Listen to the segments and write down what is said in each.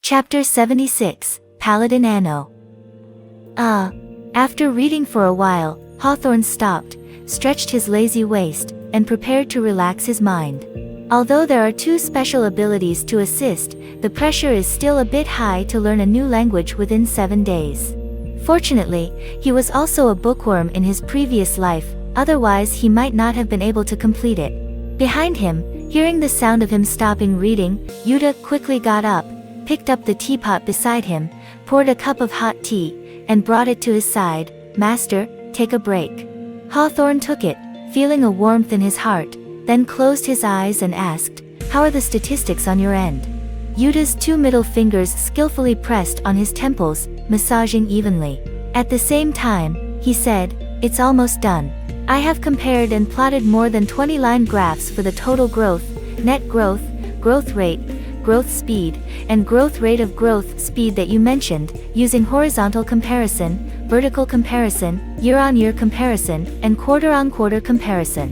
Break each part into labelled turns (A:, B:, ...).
A: Chapter 76, Paladin Anno. After reading for a while, Hawthorne stopped, stretched his lazy waist, and prepared to relax his mind. Although there are 2 special abilities to assist, the pressure is still a bit high to learn a new language within 7 days. Fortunately, he was also a bookworm in his previous life, otherwise he might not have been able to complete it. Behind him, hearing the sound of him stopping reading, Yuta quickly got up, picked up the teapot beside him, poured a cup of hot tea, and brought it to his side. "Master, take a break." Hawthorne took it, feeling a warmth in his heart, then closed his eyes and asked, "How are the statistics on your end?" Yuta's 2 middle fingers skillfully pressed on his temples, massaging evenly. At the same time, he said, "It's almost done. I have compared and plotted more than 20 line graphs for the total growth, net growth, growth rate, growth speed, and growth rate of growth speed that you mentioned, using horizontal comparison, vertical comparison, year-on-year comparison, and quarter-on-quarter comparison.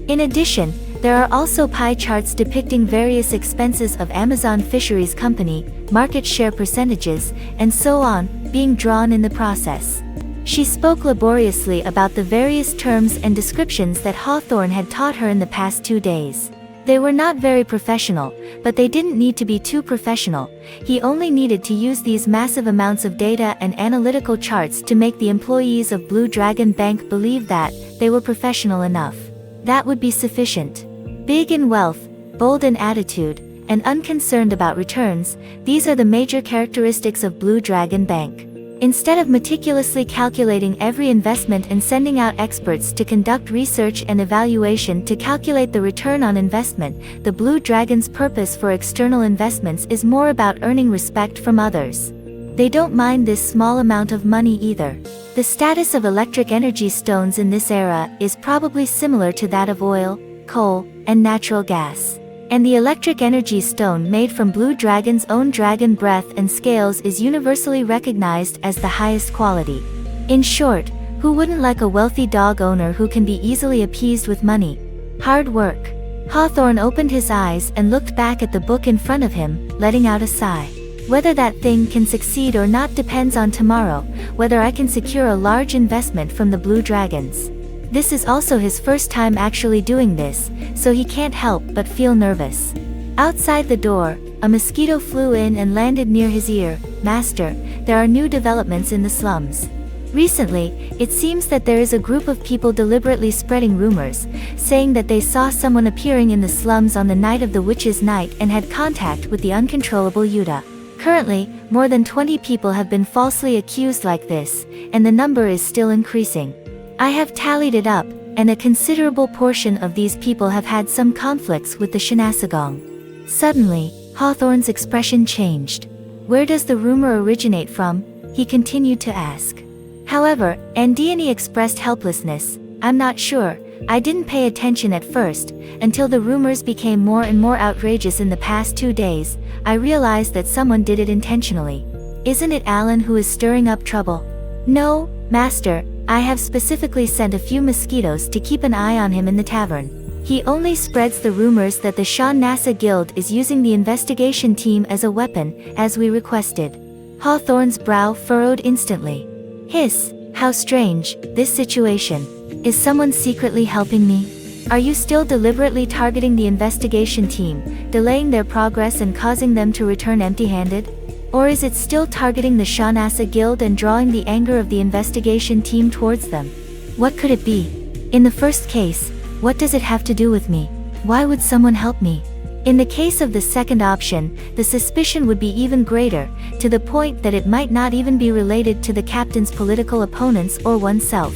A: In addition, there are also pie charts depicting various expenses of Amazon Fisheries Company, market share percentages, and so on, being drawn in the process." She spoke laboriously about the various terms and descriptions that Hawthorne had taught her in the past 2 days. They were not very professional, but they didn't need to be too professional. He only needed to use these massive amounts of data and analytical charts to make the employees of Blue Dragon Bank believe that they were professional enough. That would be sufficient. Big in wealth, bold in attitude, and unconcerned about returns, these are the major characteristics of Blue Dragon Bank. Instead of meticulously calculating every investment and sending out experts to conduct research and evaluation to calculate the return on investment, the Blue Dragon's purpose for external investments is more about earning respect from others. They don't mind this small amount of money either. The status of electric energy stones in this era is probably similar to that of oil, coal, and natural gas. And the electric energy stone made from Blue Dragon's own dragon breath and scales is universally recognized as the highest quality. In short, who wouldn't like a wealthy dog owner who can be easily appeased with money? Hard work. Hawthorne opened his eyes and looked back at the book in front of him, letting out a sigh. Whether that thing can succeed or not depends on tomorrow, whether I can secure a large investment from the Blue Dragons. This is also his first time actually doing this, so he can't help but feel nervous. Outside the door, a mosquito flew in and landed near his ear. "Master, there are new developments in the slums. Recently, it seems that there is a group of people deliberately spreading rumors, saying that they saw someone appearing in the slums on the night of the Witch's Night and had contact with the uncontrollable Yuta. Currently, more than 20 people have been falsely accused like this, and the number is still increasing. I have tallied it up, and a considerable portion of these people have had some conflicts with the Shinasagong." Suddenly, Hawthorne's expression changed. "Where does the rumor originate from?" he continued to ask. However, Andiani expressed helplessness. "I'm not sure. I didn't pay attention at first, until the rumors became more and more outrageous in the past 2 days. I realized that someone did it intentionally. Isn't it Alan who is stirring up trouble?" "No, Master. I have specifically sent a few mosquitoes to keep an eye on him in the tavern. He only spreads the rumors that the Sha Nasa Guild is using the investigation team as a weapon, as we requested." Hawthorne's brow furrowed instantly. "Hiss, how strange, this situation. Is someone secretly helping me? Are you still deliberately targeting the investigation team, delaying their progress and causing them to return empty-handed? Or is it still targeting the Sha Nasa Guild and drawing the anger of the investigation team towards them? What could it be? In the first case, what does it have to do with me? Why would someone help me? In the case of the second option, the suspicion would be even greater, to the point that it might not even be related to the captain's political opponents or oneself.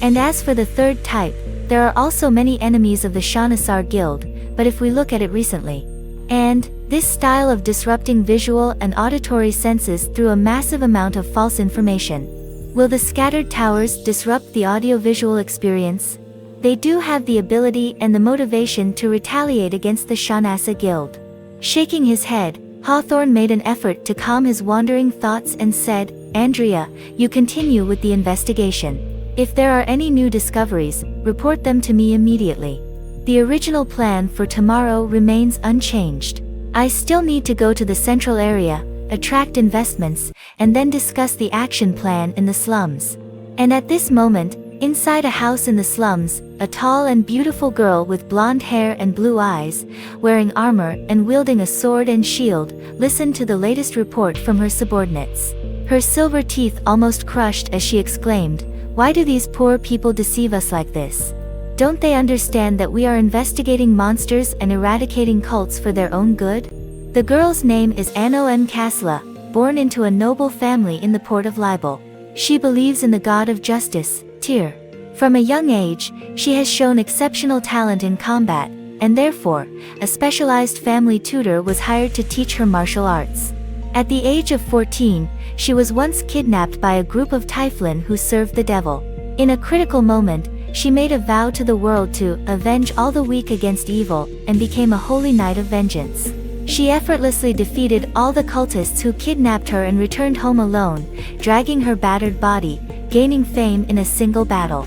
A: And as for the third type, there are also many enemies of the Shanasar Guild, but if we look at it recently, and this style of disrupting visual and auditory senses through a massive amount of false information. Will the scattered towers disrupt the audiovisual experience? They do have the ability and the motivation to retaliate against the Sha Nasa Guild." Shaking his head, Hawthorne made an effort to calm his wandering thoughts and said, "Andrea, you continue with the investigation. If there are any new discoveries, report them to me immediately. The original plan for tomorrow remains unchanged. I still need to go to the central area, attract investments, and then discuss the action plan in the slums. And at this moment, inside a house in the slums, a tall and beautiful girl with blonde hair and blue eyes, wearing armor and wielding a sword and shield, listened to the latest report from her subordinates. Her silver teeth almost crushed as she exclaimed, "Why do these poor people deceive us like this? Don't they understand that we are investigating monsters and eradicating cults for their own good?" The girl's name is Anno M. Kasla, born into a noble family in the port of Libel. She believes in the god of justice, Tyr. From a young age, she has shown exceptional talent in combat, and therefore, a specialized family tutor was hired to teach her martial arts. At the age of 14, she was once kidnapped by a group of Typhlin who served the devil. In a critical moment, she made a vow to the world to avenge all the weak against evil, and became a holy knight of vengeance. She effortlessly defeated all the cultists who kidnapped her and returned home alone, dragging her battered body, gaining fame in a single battle.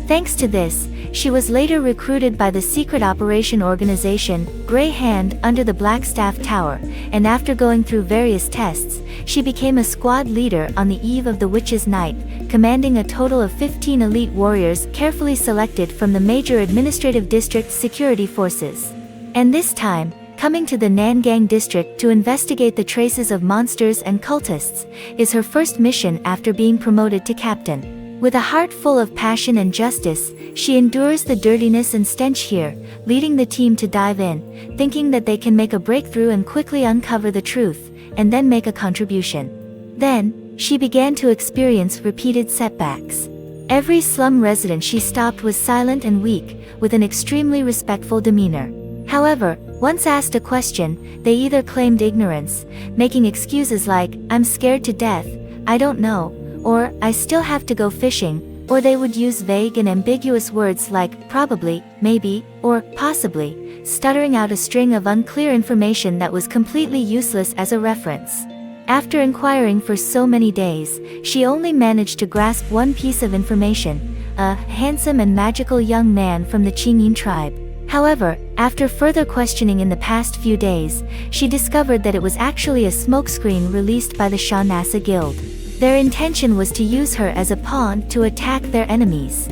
A: Thanks to this, she was later recruited by the secret operation organization, Grey Hand, under the Blackstaff Tower, and after going through various tests, she became a squad leader on the eve of the Witch's Night, commanding a total of 15 elite warriors carefully selected from the major administrative district security forces. And this time, coming to the Nangang district to investigate the traces of monsters and cultists, is her first mission after being promoted to captain. With a heart full of passion and justice, she endures the dirtiness and stench here, leading the team to dive in, thinking that they can make a breakthrough and quickly uncover the truth, and then make a contribution. Then, she began to experience repeated setbacks. Every slum resident she stopped was silent and weak, with an extremely respectful demeanor. However, once asked a question, they either claimed ignorance, making excuses like, "I'm scared to death, I don't know," or "I still have to go fishing," or they would use vague and ambiguous words like probably, maybe, or possibly, stuttering out a string of unclear information that was completely useless as a reference. After inquiring for so many days, she only managed to grasp one piece of information: a handsome and magical young man from the Qingyin tribe. However, after further questioning in the past few days, she discovered that it was actually a smokescreen released by the Shahnasa Guild. Their intention was to use her as a pawn to attack their enemies.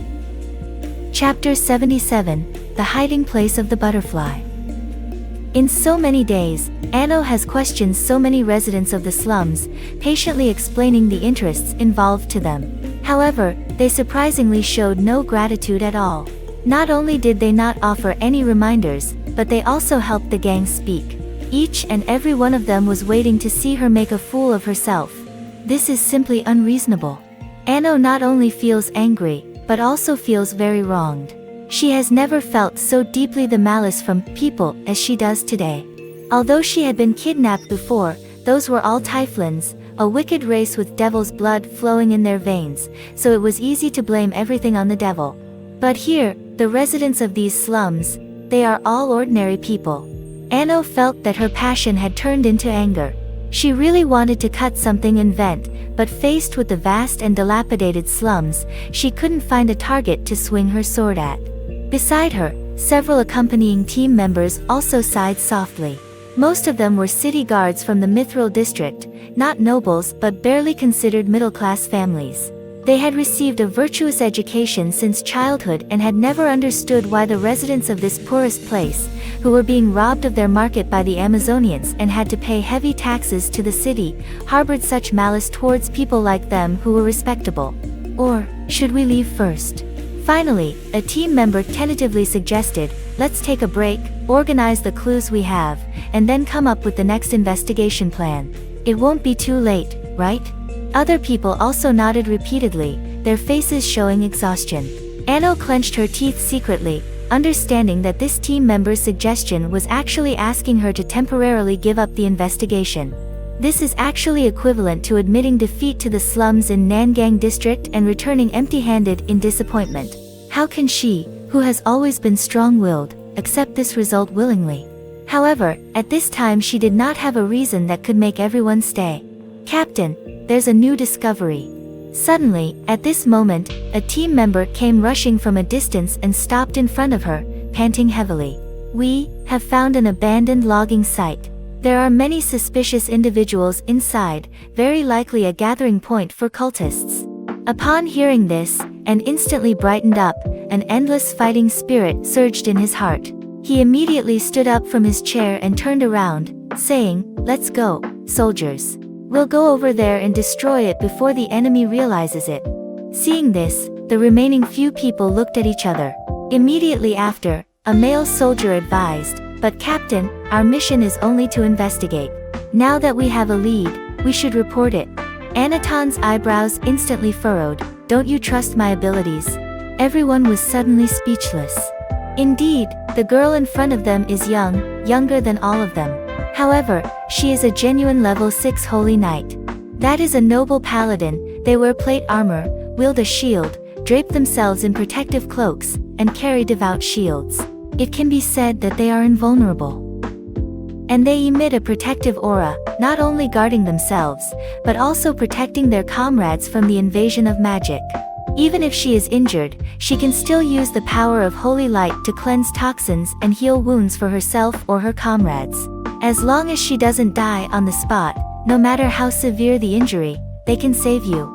A: Chapter 77: The Hiding Place of the Butterfly. In so many days, Anno has questioned so many residents of the slums, patiently explaining the interests involved to them. However, they surprisingly showed no gratitude at all. Not only did they not offer any reminders, but they also helped the gang speak. Each and every one of them was waiting to see her make a fool of herself. This is simply unreasonable. Anno not only feels angry, but also feels very wronged. She has never felt so deeply the malice from people as she does today. Although she had been kidnapped before, those were all Typhlins, a wicked race with devil's blood flowing in their veins, so it was easy to blame everything on the devil. But here, the residents of these slums, they are all ordinary people. Anno felt that her passion had turned into anger. She really wanted to cut something and vent, but faced with the vast and dilapidated slums, she couldn't find a target to swing her sword at. Beside her, several accompanying team members also sighed softly. Most of them were city guards from the Mithril district, not nobles but barely considered middle-class families. They had received a virtuous education since childhood and had never understood why the residents of this poorest place, who were being robbed of their market by the Amazonians and had to pay heavy taxes to the city, harbored such malice towards people like them who were respectable. Or, should we leave first? Finally, a team member tentatively suggested, "Let's take a break, organize the clues we have, and then come up with the next investigation plan. It won't be too late, right?" Other people also nodded repeatedly, their faces showing exhaustion. Anno clenched her teeth secretly, understanding that this team member's suggestion was actually asking her to temporarily give up the investigation. This is actually equivalent to admitting defeat to the slums in Nangang district and returning empty-handed in disappointment. How can she, who has always been strong-willed, accept this result willingly? However, at this time she did not have a reason that could make everyone stay. "Captain, there's a new discovery." Suddenly, at this moment, a team member came rushing from a distance and stopped in front of her, panting heavily. "We have found an abandoned logging site. There are many suspicious individuals inside, very likely a gathering point for cultists. Upon hearing this, and instantly brightened up, an endless fighting spirit surged in his heart. He immediately stood up from his chair and turned around, saying, "Let's go, soldiers. We'll go over there and destroy it before the enemy realizes it." Seeing this, the remaining few people looked at each other. Immediately after, a male soldier advised, "But Captain, our mission is only to investigate. Now that we have a lead, we should report it." Anaton's eyebrows instantly furrowed. "Don't you trust my abilities?" Everyone was suddenly speechless. Indeed, the girl in front of them is young, younger than all of them. However, she is a genuine level 6 holy knight. That is a noble paladin. They wear plate armor, wield a shield, drape themselves in protective cloaks, and carry devout shields. It can be said that they are invulnerable. And they emit a protective aura, not only guarding themselves, but also protecting their comrades from the invasion of magic. Even if she is injured, she can still use the power of holy light to cleanse toxins and heal wounds for herself or her comrades. As long as she doesn't die on the spot, no matter how severe the injury, they can save you.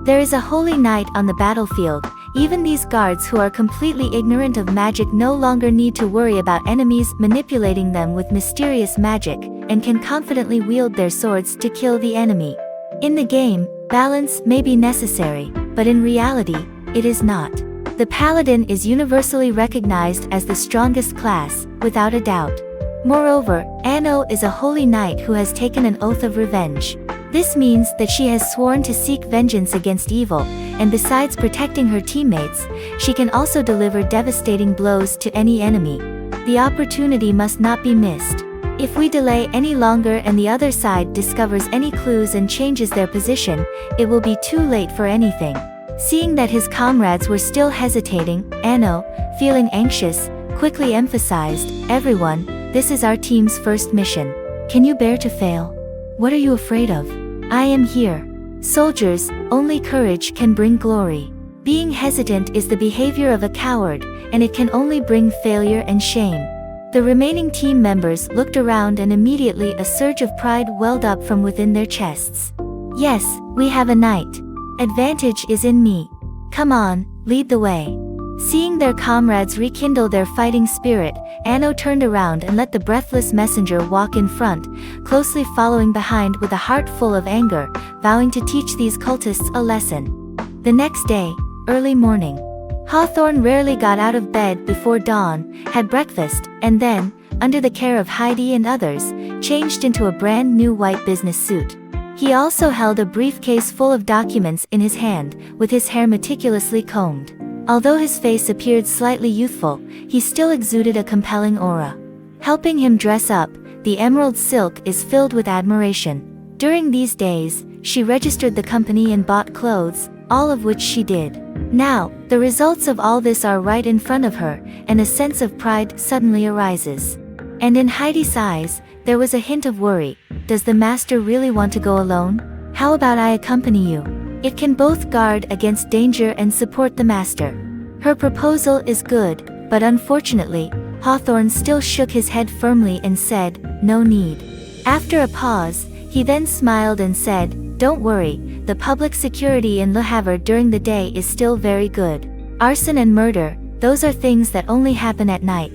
A: There is a holy knight on the battlefield. Even these guards who are completely ignorant of magic no longer need to worry about enemies manipulating them with mysterious magic, and can confidently wield their swords to kill the enemy. In the game, balance may be necessary, but in reality, it is not. The paladin is universally recognized as the strongest class, without a doubt. Moreover, Anno is a holy knight who has taken an oath of revenge. This means that she has sworn to seek vengeance against evil, and besides protecting her teammates, she can also deliver devastating blows to any enemy. The opportunity must not be missed. If we delay any longer and the other side discovers any clues and changes their position, it will be too late for anything. Seeing that his comrades were still hesitating, Anno, feeling anxious, quickly emphasized, "Everyone, this is our team's first mission. Can you bear to fail? What are you afraid of? I am here. Soldiers, only courage can bring glory. Being hesitant is the behavior of a coward, and it can only bring failure and shame." The remaining team members looked around and immediately a surge of pride welled up from within their chests. "Yes, we have a knight. Advantage is in me. Come on, lead the way." Seeing their comrades rekindle their fighting spirit, Anno turned around and let the breathless messenger walk in front, closely following behind with a heart full of anger, vowing to teach these cultists a lesson. The next day, early morning. Hawthorne rarely got out of bed before dawn, had breakfast, and then, under the care of Heidi and others, changed into a brand new white business suit. He also held a briefcase full of documents in his hand, with his hair meticulously combed. Although his face appeared slightly youthful, he still exuded a compelling aura. Helping him dress up, the emerald silk is filled with admiration. During these days, she registered the company and bought clothes, all of which she did. Now, the results of all this are right in front of her, and a sense of pride suddenly arises. And in Heidi's eyes, there was a hint of worry. Does the master really want to go alone? How about I accompany you? It can both guard against danger and support the master. Her proposal is good, but unfortunately, Hawthorne still shook his head firmly and said, "No need." After a pause, he then smiled and said, "Don't worry, the public security in Le Havre during the day is still very good. Arson and murder, those are things that only happen at night.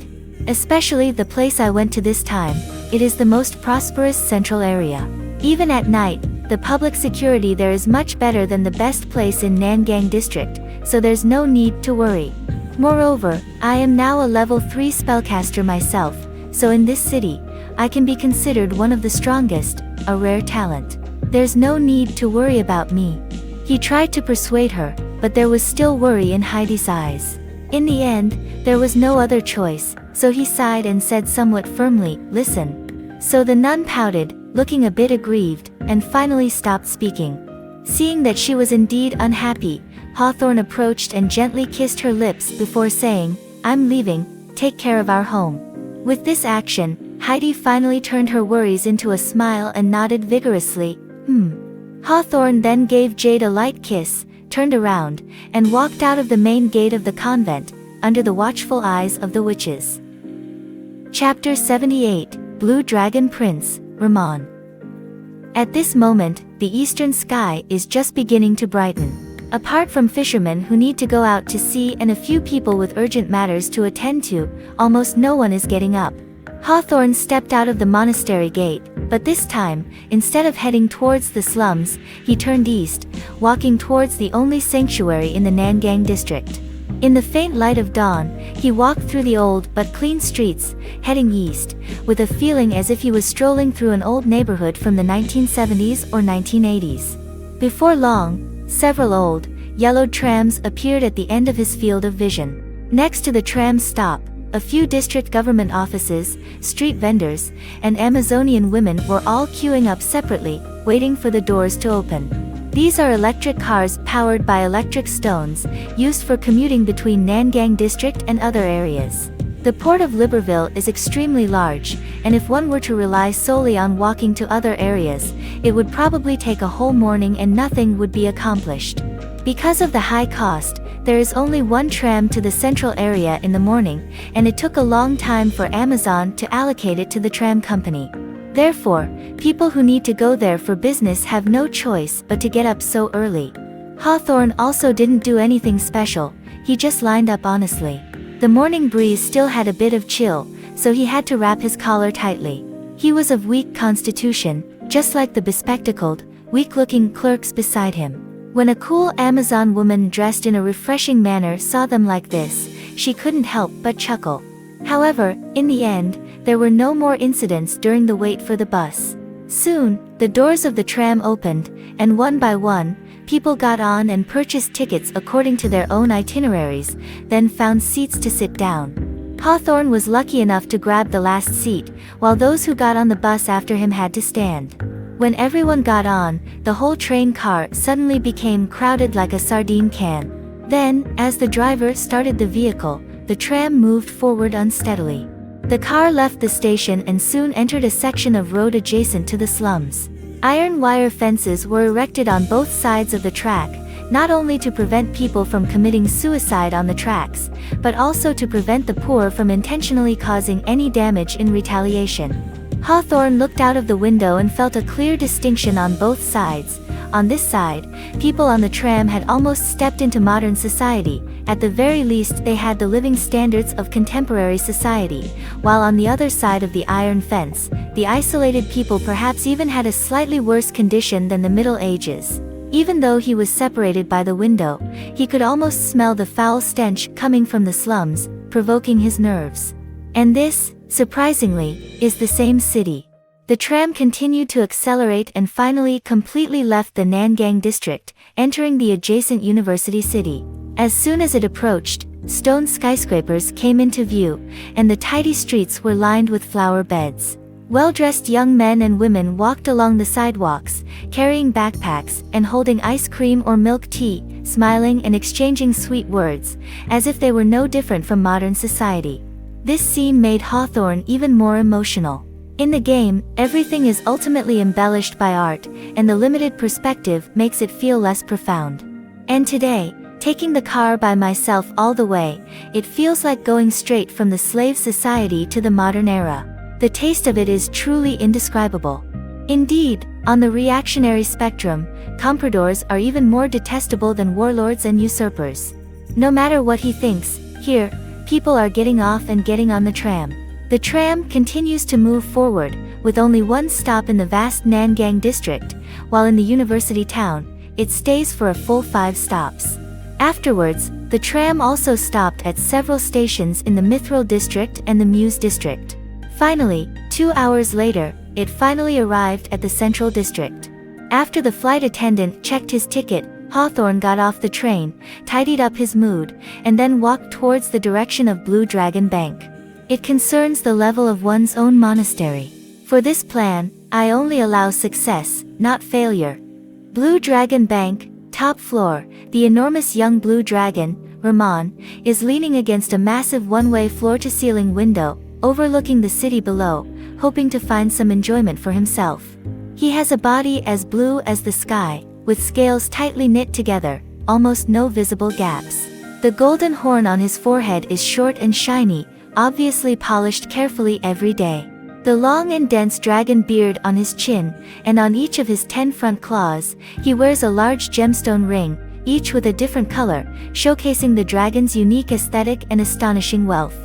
A: Especially the place I went to this time, it is the most prosperous central area. Even at night, the public security there is much better than the best place in Nangang district, so there's no need to worry. Moreover, I am now a level 3 spellcaster myself, so in this city, I can be considered one of the strongest, a rare talent. There's no need to worry about me." He tried to persuade her, but there was still worry in Heidi's eyes. In the end, there was no other choice, so he sighed and said somewhat firmly, "Listen." So the nun pouted, looking a bit aggrieved, and finally stopped speaking. Seeing that she was indeed unhappy, Hawthorne approached and gently kissed her lips before saying, "I'm leaving, take care of our home." With this action, Heidi finally turned her worries into a smile and nodded vigorously. Hawthorne then gave Jade a light kiss, turned around, and walked out of the main gate of the convent, under the watchful eyes of the witches. Chapter 78, Blue Dragon Prince, Ramon. At this moment, the eastern sky is just beginning to brighten. Apart from fishermen who need to go out to sea and a few people with urgent matters to attend to, almost no one is getting up. Hawthorne stepped out of the monastery gate, but this time, instead of heading towards the slums, he turned east, walking towards the only sanctuary in the Nangang district. In the faint light of dawn, he walked through the old but clean streets, heading east, with a feeling as if he was strolling through an old neighborhood from the 1970s or 1980s. Before long, several old, yellowed trams appeared at the end of his field of vision. Next to the tram stop, a few district government offices, street vendors, and Amazonian women were all queuing up separately, waiting for the doors to open. These are electric cars powered by electric stones, used for commuting between Nangang district and other areas. The port of Libreville is extremely large, and if one were to rely solely on walking to other areas, it would probably take a whole morning and nothing would be accomplished. Because of the high cost, there is only one tram to the central area in the morning, and it took a long time for Amazon to allocate it to the tram company. Therefore, people who need to go there for business have no choice but to get up so early. Hawthorne also didn't do anything special, he just lined up honestly. The morning breeze still had a bit of chill, so he had to wrap his collar tightly. He was of weak constitution, just like the bespectacled, weak-looking clerks beside him. When a cool Amazon woman dressed in a refreshing manner saw them like this, she couldn't help but chuckle. However, in the end, there were no more incidents during the wait for the bus. Soon, the doors of the tram opened, and one by one, people got on and purchased tickets according to their own itineraries, then found seats to sit down. Hawthorne was lucky enough to grab the last seat, while those who got on the bus after him had to stand. When everyone got on, the whole train car suddenly became crowded like a sardine can. Then, as the driver started the vehicle, the tram moved forward unsteadily. The car left the station and soon entered a section of road adjacent to the slums. Iron wire fences were erected on both sides of the track, not only to prevent people from committing suicide on the tracks, but also to prevent the poor from intentionally causing any damage in retaliation. Hawthorne looked out of the window and felt a clear distinction on both sides. On this side, people on the tram had almost stepped into modern society, at the very least they had the living standards of contemporary society, while on the other side of the iron fence, the isolated people perhaps even had a slightly worse condition than the Middle Ages. Even though he was separated by the window, he could almost smell the foul stench coming from the slums, provoking his nerves. And this, surprisingly, is the same city. The tram continued to accelerate and finally completely left the Nangang district, entering the adjacent university city. As soon as it approached, stone skyscrapers came into view, and the tidy streets were lined with flower beds. Well-dressed young men and women walked along the sidewalks, carrying backpacks and holding ice cream or milk tea, smiling and exchanging sweet words, as if they were no different from modern society. This scene made Hawthorne even more emotional. In the game, everything is ultimately embellished by art, and the limited perspective makes it feel less profound. And today, taking the car by myself all the way, it feels like going straight from the slave society to the modern era. The taste of it is truly indescribable. Indeed, on the reactionary spectrum, compradors are even more detestable than warlords and usurpers. No matter what he thinks, here, people are getting off and getting on the tram. The tram continues to move forward, with only one stop in the vast Nangang district, while in the university town, it stays for a full 5 stops. Afterwards, the tram also stopped at several stations in the Mithril district and the Muse district. Finally, 2 hours later, it finally arrived at the Central district. After the flight attendant checked his ticket, Hawthorne got off the train, tidied up his mood, and then walked towards the direction of Blue Dragon Bank. It concerns the level of one's own monastery. For this plan, I only allow success, not failure. Blue Dragon Bank, top floor, the enormous young blue dragon, Ramon, is leaning against a massive one-way floor-to-ceiling window, overlooking the city below, hoping to find some enjoyment for himself. He has a body as blue as the sky, with scales tightly knit together, almost no visible gaps. The golden horn on his forehead is short and shiny, obviously polished carefully every day. The long and dense dragon beard on his chin, and on each of his 10 front claws, he wears a large gemstone ring, each with a different color, showcasing the dragon's unique aesthetic and astonishing wealth.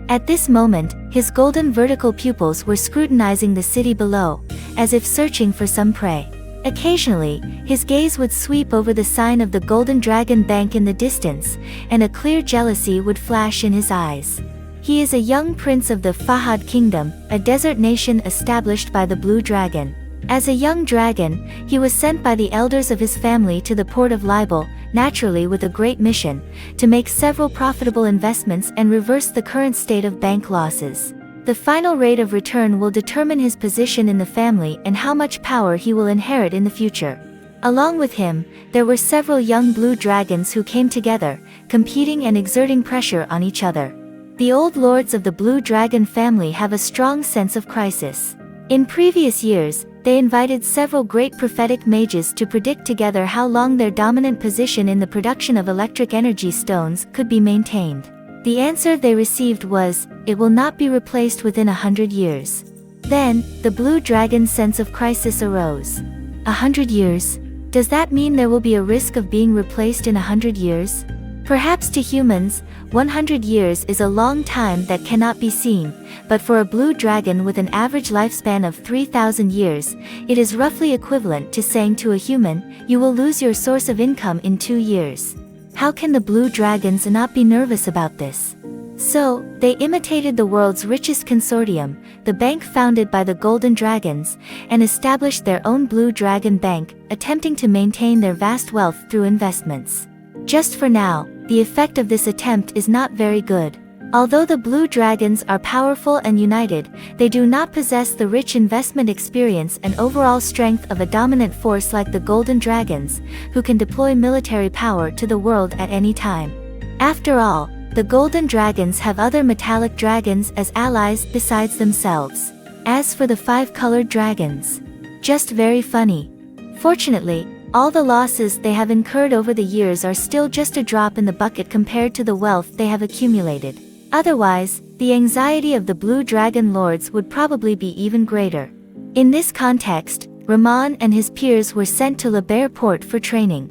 A: At this moment, his golden vertical pupils were scrutinizing the city below, as if searching for some prey. Occasionally, his gaze would sweep over the sign of the Golden Dragon Bank in the distance, and a clear jealousy would flash in his eyes. He is a young prince of the Fahad Kingdom, a desert nation established by the Blue Dragon. As a young dragon, he was sent by the elders of his family to the port of Libel, naturally with a great mission, to make several profitable investments and reverse the current state of bank losses. The final rate of return will determine his position in the family and how much power he will inherit in the future. Along with him, there were several young blue dragons who came together, competing and exerting pressure on each other. The old lords of the Blue Dragon family have a strong sense of crisis. In previous years, they invited several great prophetic mages to predict together how long their dominant position in the production of electric energy stones could be maintained. The answer they received was, it will not be replaced within 100 years. Then, the Blue Dragon's sense of crisis arose. 100 years? Does that mean there will be a risk of being replaced in 100 years? Perhaps to humans, 100 years is a long time that cannot be seen, but for a blue dragon with an average lifespan of 3,000 years, it is roughly equivalent to saying to a human, you will lose your source of income in 2 years. How can the blue dragons not be nervous about this? So, they imitated the world's richest consortium, the bank founded by the Golden Dragons, and established their own Blue Dragon Bank, attempting to maintain their vast wealth through investments. Just for now, the effect of this attempt is not very good. Although the Blue Dragons are powerful and united, they do not possess the rich investment experience and overall strength of a dominant force like the Golden Dragons, who can deploy military power to the world at any time. After all, the Golden Dragons have other metallic dragons as allies besides themselves. As for the 5-colored dragons, just very funny. Fortunately, all the losses they have incurred over the years are still just a drop in the bucket compared to the wealth they have accumulated. Otherwise, the anxiety of the Blue Dragon Lords would probably be even greater. In this context, Rahman and his peers were sent to Liber Port for training.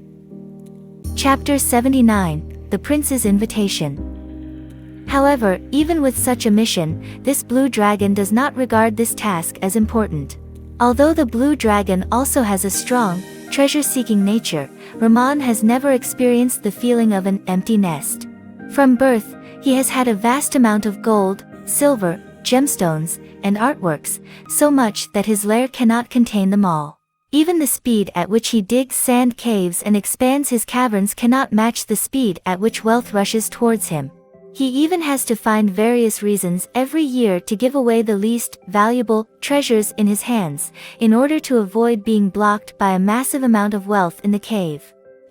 A: Chapter 79, The Prince's Invitation. However, even with such a mission, this Blue Dragon does not regard this task as important. Although the Blue Dragon also has a strong, treasure-seeking nature, Rahman has never experienced the feeling of an empty nest. From birth, he has had a vast amount of gold, silver, gemstones, and artworks, so much that his lair cannot contain them all. Even the speed at which he digs sand caves and expands his caverns cannot match the speed at which wealth rushes towards him. He even has to find various reasons every year to give away the least valuable treasures in his hands, in order to avoid being blocked by a massive amount of wealth in the cave.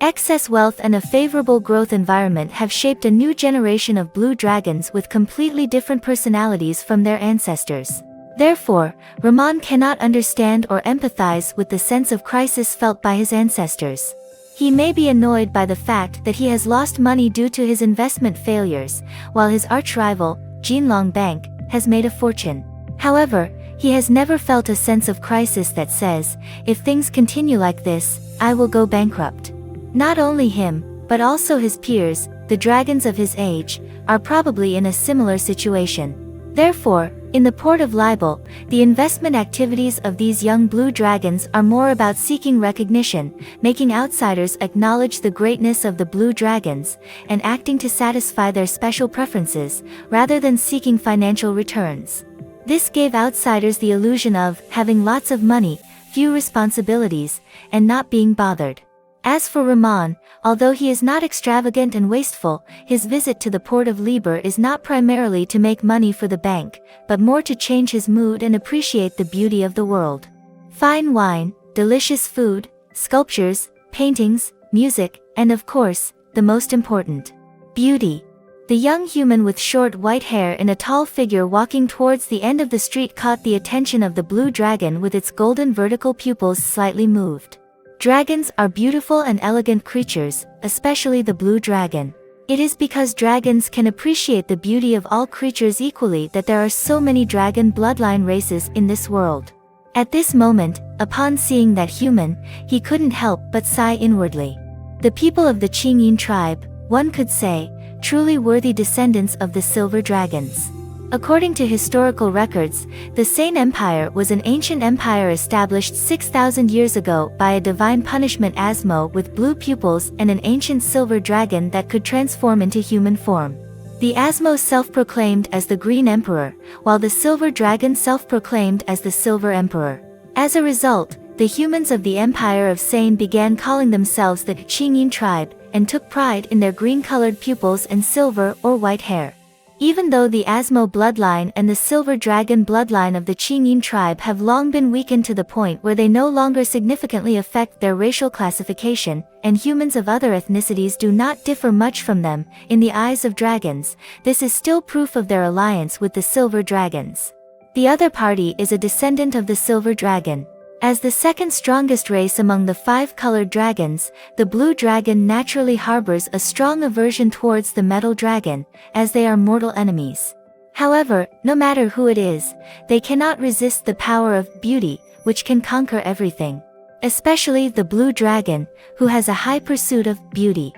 A: Excess wealth and a favorable growth environment have shaped a new generation of blue dragons with completely different personalities from their ancestors. Therefore, Rahman cannot understand or empathize with the sense of crisis felt by his ancestors. He may be annoyed by the fact that he has lost money due to his investment failures, while his arch-rival, Jinlong Bank, has made a fortune. However, he has never felt a sense of crisis that says, if things continue like this, I will go bankrupt. Not only him, but also his peers, the dragons of his age, are probably in a similar situation. Therefore, in the port of Libel, the investment activities of these young blue dragons are more about seeking recognition, making outsiders acknowledge the greatness of the blue dragons, and acting to satisfy their special preferences, rather than seeking financial returns. This gave outsiders the illusion of having lots of money, few responsibilities, and not being bothered. As for Rahman, although he is not extravagant and wasteful, his visit to the port of Liber is not primarily to make money for the bank, but more to change his mood and appreciate the beauty of the world. Fine wine, delicious food, sculptures, paintings, music, and of course, the most important, beauty. The young human with short white hair and a tall figure walking towards the end of the street caught the attention of the blue dragon with its golden vertical pupils slightly moved. Dragons are beautiful and elegant creatures, especially the blue dragon. It is because dragons can appreciate the beauty of all creatures equally that there are so many dragon bloodline races in this world. At this moment, upon seeing that human, he couldn't help but sigh inwardly. The people of the Qingyin tribe, one could say, truly worthy descendants of the silver dragons. According to historical records, the Sane Empire was an ancient empire established 6,000 years ago by a divine punishment Asmo with blue pupils and an ancient silver dragon that could transform into human form. The Asmo self-proclaimed as the Green Emperor, while the silver dragon self-proclaimed as the Silver Emperor. As a result, the humans of the Empire of Sane began calling themselves the Qingyin tribe, and took pride in their green-colored pupils and silver or white hair. Even though the Asmo bloodline and the Silver Dragon bloodline of the Qingyin tribe have long been weakened to the point where they no longer significantly affect their racial classification, and humans of other ethnicities do not differ much from them, in the eyes of dragons, this is still proof of their alliance with the Silver Dragons. The other party is a descendant of the Silver Dragon. As the second strongest race among the 5-colored dragons, the blue dragon naturally harbors a strong aversion towards the metal dragon, as they are mortal enemies. However, no matter who it is, they cannot resist the power of beauty, which can conquer everything. Especially the blue dragon, who has a high pursuit of beauty.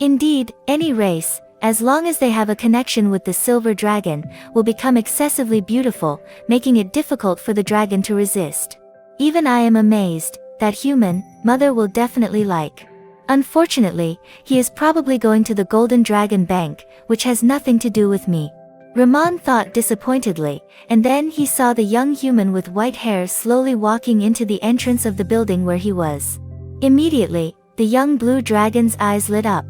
A: Indeed, any race, as long as they have a connection with the silver dragon, will become excessively beautiful, making it difficult for the dragon to resist. Even I am amazed that human, mother will definitely like. Unfortunately, he is probably going to the Golden Dragon Bank, which has nothing to do with me. Ramon thought disappointedly, and then he saw the young human with white hair slowly walking into the entrance of the building where he was. Immediately, the young blue dragon's eyes lit up.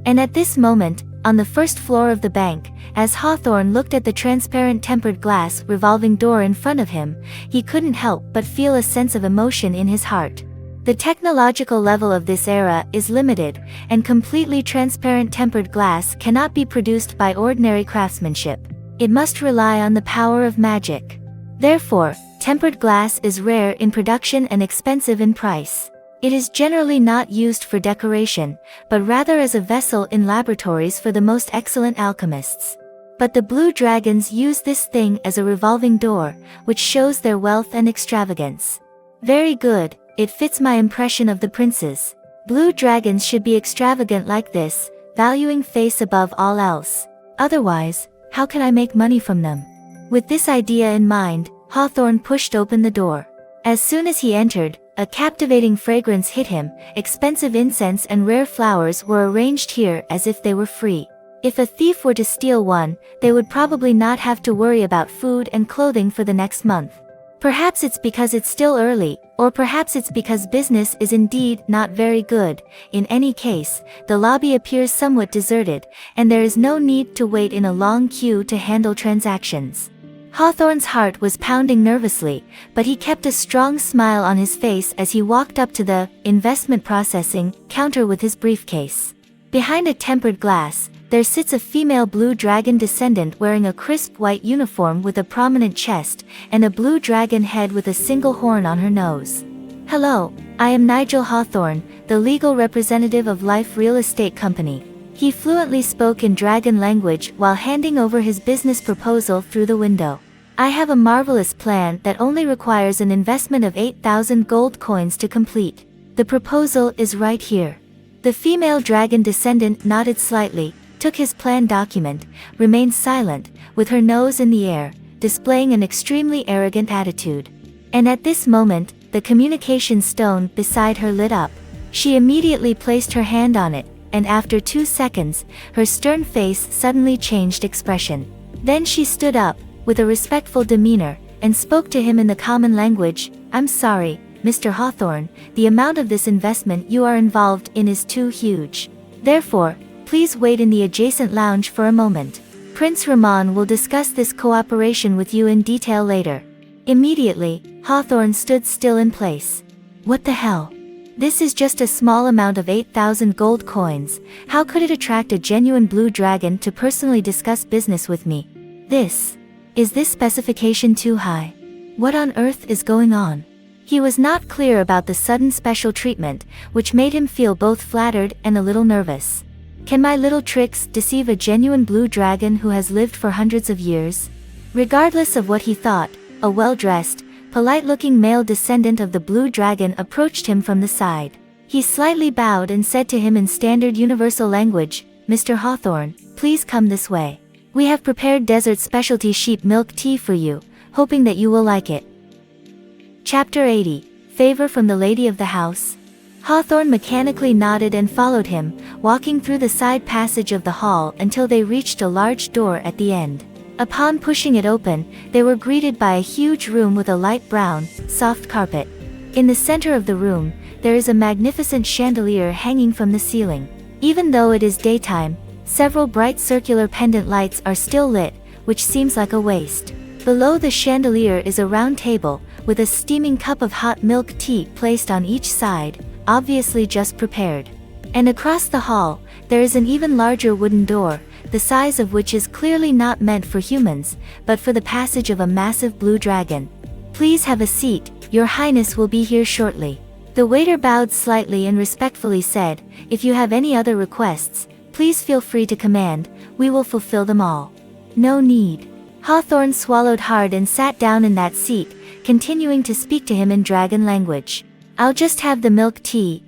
A: And at this moment, on the first floor of the bank, as Hawthorne looked at the transparent tempered glass revolving door in front of him, he couldn't help but feel a sense of emotion in his heart. The technological level of this era is limited, and completely transparent tempered glass cannot be produced by ordinary craftsmanship. It must rely on the power of magic. Therefore, tempered glass is rare in production and expensive in price. It is generally not used for decoration, but rather as a vessel in laboratories for the most excellent alchemists. But the blue dragons use this thing as a revolving door, which shows their wealth and extravagance. Very good, it fits my impression of the princes. Blue dragons should be extravagant like this, valuing face above all else. Otherwise, how can I make money from them? With this idea in mind, Hawthorne pushed open the door. As soon as he entered, a captivating fragrance hit him. Expensive incense and rare flowers were arranged here as if they were free. If a thief were to steal one, they would probably not have to worry about food and clothing for the next month. Perhaps it's because it's still early, or perhaps it's because business is indeed not very good. In any case, the lobby appears somewhat deserted, and there is no need to wait in a long queue to handle transactions. Hawthorne's heart was pounding nervously, but he kept a strong smile on his face as he walked up to the investment processing counter with his briefcase. Behind a tempered glass, there sits a female blue dragon descendant wearing a crisp white uniform with a prominent chest, and a blue dragon head with a single horn on her nose. Hello, I am Nigel Hawthorne, the legal representative of Life Real Estate Company. He fluently spoke in dragon language while handing over his business proposal through the window. I have a marvelous plan that only requires an investment of 8,000 gold coins to complete. The proposal is right here. The female dragon descendant nodded slightly, took his plan document, remained silent, with her nose in the air, displaying an extremely arrogant attitude. And at this moment, the communication stone beside her lit up. She immediately placed her hand on it, and after 2 seconds, her stern face suddenly changed expression. Then she stood up, with a respectful demeanor, and spoke to him in the common language. I'm sorry, Mr. Hawthorne, the amount of this investment you are involved in is too huge. Therefore, please wait in the adjacent lounge for a moment. Prince Ramon will discuss this cooperation with you in detail later. Immediately, Hawthorne stood still in place. What the hell? This is just a small amount of 8,000 gold coins. How could it attract a genuine blue dragon to personally discuss business with me? Is this specification too high? What on earth is going on? He was not clear about the sudden special treatment, which made him feel both flattered and a little nervous. Can my little tricks deceive a genuine blue dragon who has lived for hundreds of years? Regardless of what he thought, a well-dressed, polite-looking male descendant of the blue dragon approached him from the side. He slightly bowed and said to him in standard universal language, "Mr. Hawthorne, please come this way. We have prepared desert specialty sheep milk tea for you, hoping that you will like it." Chapter 80. Favor from the Lady of the House. Hawthorne mechanically nodded and followed him, walking through the side passage of the hall until they reached a large door at the end. Upon pushing it open, they were greeted by a huge room with a light brown, soft carpet. In the center of the room, there is a magnificent chandelier hanging from the ceiling. Even though it is daytime, several bright circular pendant lights are still lit, which seems like a waste. Below the chandelier is a round table, with a steaming cup of hot milk tea placed on each side, obviously just prepared. And across the hall, there is an even larger wooden door, the size of which is clearly not meant for humans, but for the passage of a massive blue dragon. "Please have a seat, Your Highness will be here shortly." The waiter bowed slightly and respectfully said, "If you have any other requests, please feel free to command, we will fulfill them all." "No need." Hawthorne swallowed hard and sat down in that seat, continuing to speak to him in dragon language. "I'll just have the milk tea.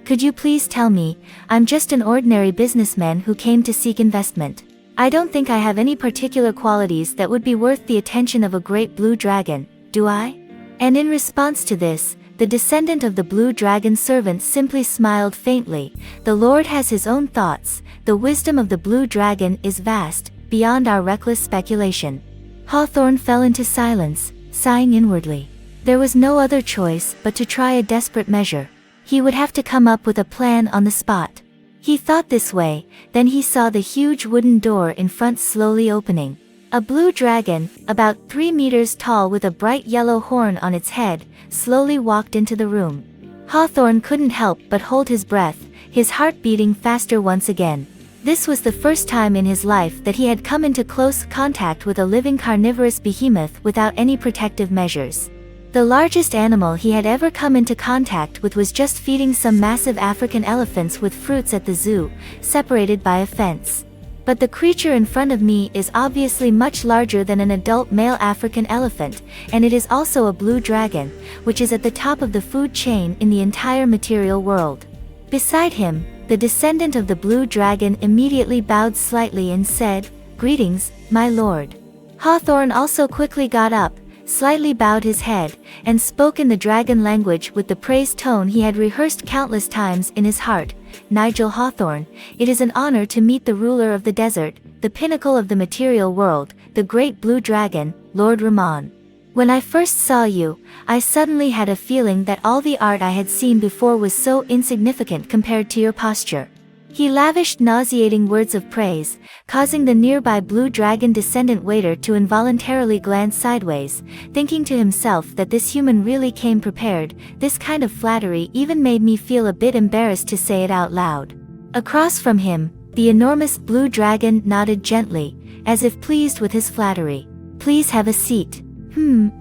A: Could you please tell me, I'm just an ordinary businessman who came to seek investment. I don't think I have any particular qualities that would be worth the attention of a great blue dragon, do I?" And in response to this, the descendant of the blue dragon servant simply smiled faintly. "The Lord has his own thoughts, the wisdom of the blue dragon is vast, beyond our reckless speculation." Hawthorne fell into silence, sighing inwardly. There was no other choice but to try a desperate measure. He would have to come up with a plan on the spot. He thought this way, then he saw the huge wooden door in front slowly opening. A blue dragon, about 3 meters tall with a bright yellow horn on its head, slowly walked into the room. Hawthorne couldn't help but hold his breath, his heart beating faster once again. This was the first time in his life that he had come into close contact with a living carnivorous behemoth without any protective measures. The largest animal he had ever come into contact with was just feeding some massive African elephants with fruits at the zoo, separated by a fence. But the creature in front of me is obviously much larger than an adult male African elephant, and it is also a blue dragon, which is at the top of the food chain in the entire material world. Beside him, the descendant of the blue dragon immediately bowed slightly and said, "Greetings, my lord." Hawthorne also quickly got up, slightly bowed his head, and spoke in the dragon language with the praise tone he had rehearsed countless times in his heart. "Nigel Hawthorne, it is an honor to meet the ruler of the desert, the pinnacle of the material world, the great blue dragon, Lord Ramon. When I first saw you, I suddenly had a feeling that all the art I had seen before was so insignificant compared to your posture." He lavished nauseating words of praise, causing the nearby blue dragon descendant waiter to involuntarily glance sideways, thinking to himself that this human really came prepared. This kind of flattery even made me feel a bit embarrassed to say it out loud. Across from him, the enormous blue dragon nodded gently, as if pleased with his flattery. "Please have a seat.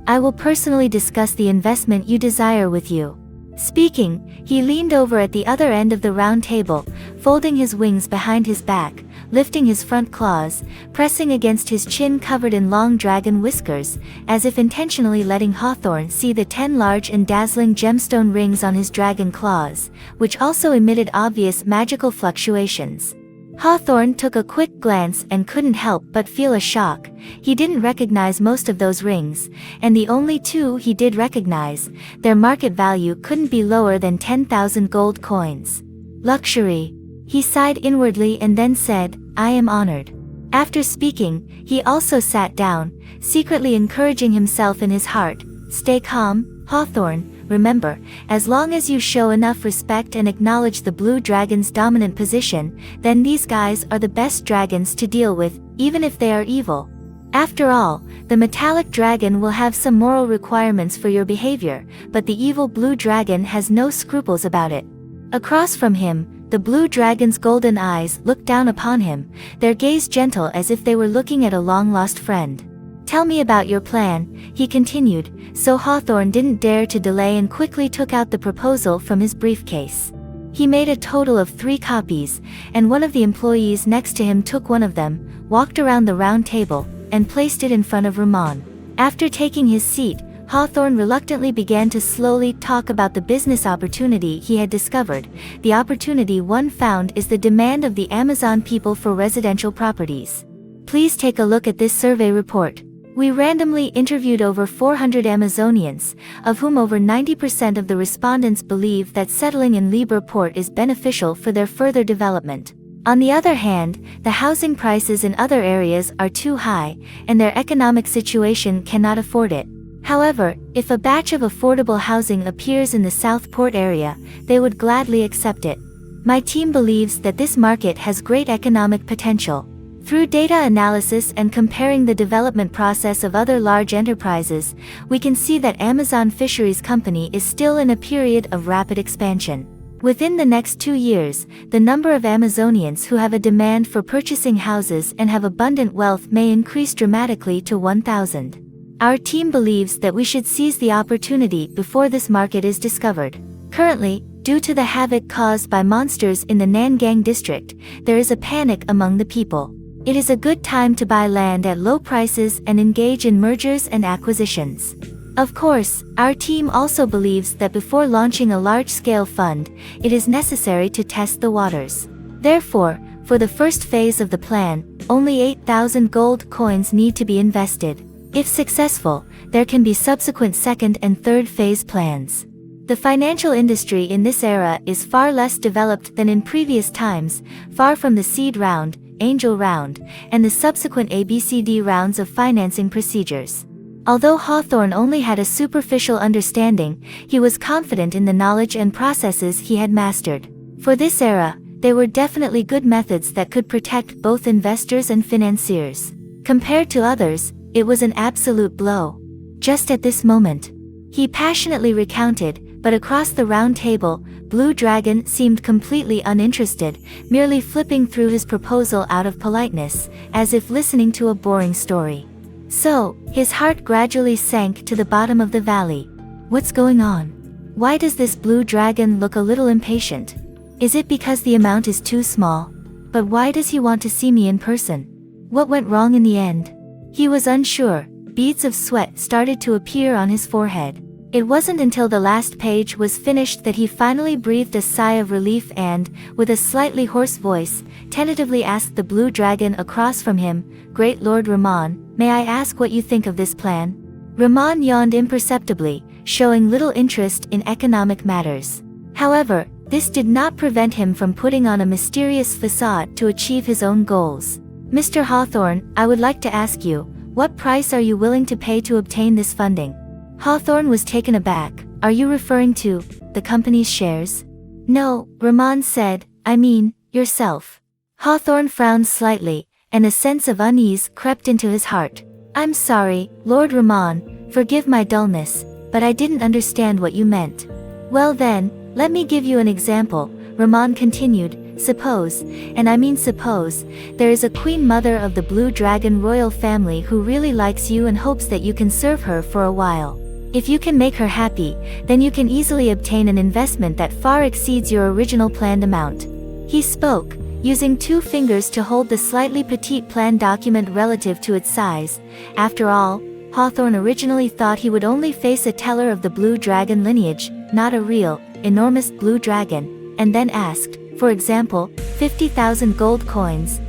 A: I will personally discuss the investment you desire with you." Speaking, he leaned over at the other end of the round table, folding his wings behind his back, lifting his front claws, pressing against his chin covered in long dragon whiskers, as if intentionally letting Hawthorne see the 10 large and dazzling gemstone rings on his dragon claws, which also emitted obvious magical fluctuations. Hawthorne took a quick glance and couldn't help but feel a shock. He didn't recognize most of those rings, and the only 2 he did recognize, their market value couldn't be lower than 10,000 gold coins. "Luxury." He sighed inwardly and then said, "I am honored." After speaking, he also sat down, secretly encouraging himself in his heart, "Stay calm, Hawthorne. Remember, as long as you show enough respect and acknowledge the blue dragon's dominant position, then these guys are the best dragons to deal with, even if they are evil. After all, the metallic dragon will have some moral requirements for your behavior, but the evil blue dragon has no scruples about it." Across from him, the blue dragon's golden eyes looked down upon him, their gaze gentle as if they were looking at a long-lost friend. "Tell me about your plan," he continued, so Hawthorne didn't dare to delay and quickly took out the proposal from his briefcase. He made a total of 3 copies, and one of the employees next to him took one of them, walked around the round table, and placed it in front of Ramon. After taking his seat, Hawthorne reluctantly began to slowly talk about the business opportunity he had discovered. The opportunity one found is the demand of the Amazon people for residential properties. Please take a look at this survey report. We randomly interviewed over 400 Amazonians, of whom over 90% of the respondents believe that settling in Libra Port is beneficial for their further development. On the other hand, the housing prices in other areas are too high, and their economic situation cannot afford it. However, if a batch of affordable housing appears in the South Port area, they would gladly accept it. My team believes that this market has great economic potential. Through data analysis and comparing the development process of other large enterprises, we can see that Amazon Fisheries Company is still in a period of rapid expansion. Within the next 2 years, the number of Amazonians who have a demand for purchasing houses and have abundant wealth may increase dramatically to 1,000. Our team believes that we should seize the opportunity before this market is discovered. Currently, due to the havoc caused by monsters in the Nangang district, there is a panic among the people. It is a good time to buy land at low prices and engage in mergers and acquisitions. Of course, our team also believes that before launching a large-scale fund, it is necessary to test the waters. Therefore, for the first phase of the plan, only 8,000 gold coins need to be invested. If successful, there can be subsequent second and third phase plans. The financial industry in this era is far less developed than in previous times, far from the seed round, angel round, and the subsequent ABCD rounds of financing procedures. Although Hawthorne only had a superficial understanding, he was confident in the knowledge and processes he had mastered. For this era, there were definitely good methods that could protect both investors and financiers. Compared to others, it was an absolute blow. Just at this moment, he passionately recounted, but across the round table, Blue Dragon seemed completely uninterested, merely flipping through his proposal out of politeness, as if listening to a boring story. So, his heart gradually sank to the bottom of the valley. What's going on? Why does this Blue Dragon look a little impatient? Is it because the amount is too small? But why does he want to see me in person? What went wrong in the end? He was unsure. Beads of sweat started to appear on his forehead. It wasn't until the last page was finished that he finally breathed a sigh of relief and, with a slightly hoarse voice, tentatively asked the Blue Dragon across from him, "Great Lord Ramon, may I ask what you think of this plan?" Ramon yawned imperceptibly, showing little interest in economic matters. However, this did not prevent him from putting on a mysterious facade to achieve his own goals. "Mr. Hawthorne, I would like to ask you, what price are you willing to pay to obtain this funding?" Hawthorne was taken aback. "Are you referring to the company's shares?" "No," Ramon said, "I mean, yourself." Hawthorne frowned slightly, and a sense of unease crept into his heart. "I'm sorry, Lord Ramon, forgive my dullness, but I didn't understand what you meant." "Well then, let me give you an example," Ramon continued. "Suppose, and I mean suppose, there is a Queen Mother of the Blue Dragon royal family who really likes you and hopes that you can serve her for a while. If you can make her happy, then you can easily obtain an investment that far exceeds your original planned amount." He spoke, using 2 fingers to hold the slightly petite plan document relative to its size. After all, Hawthorne originally thought he would only face a teller of the Blue Dragon lineage, not a real, enormous Blue Dragon, and then asked, for example, 50,000 gold coins.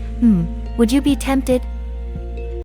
A: Would you be tempted?"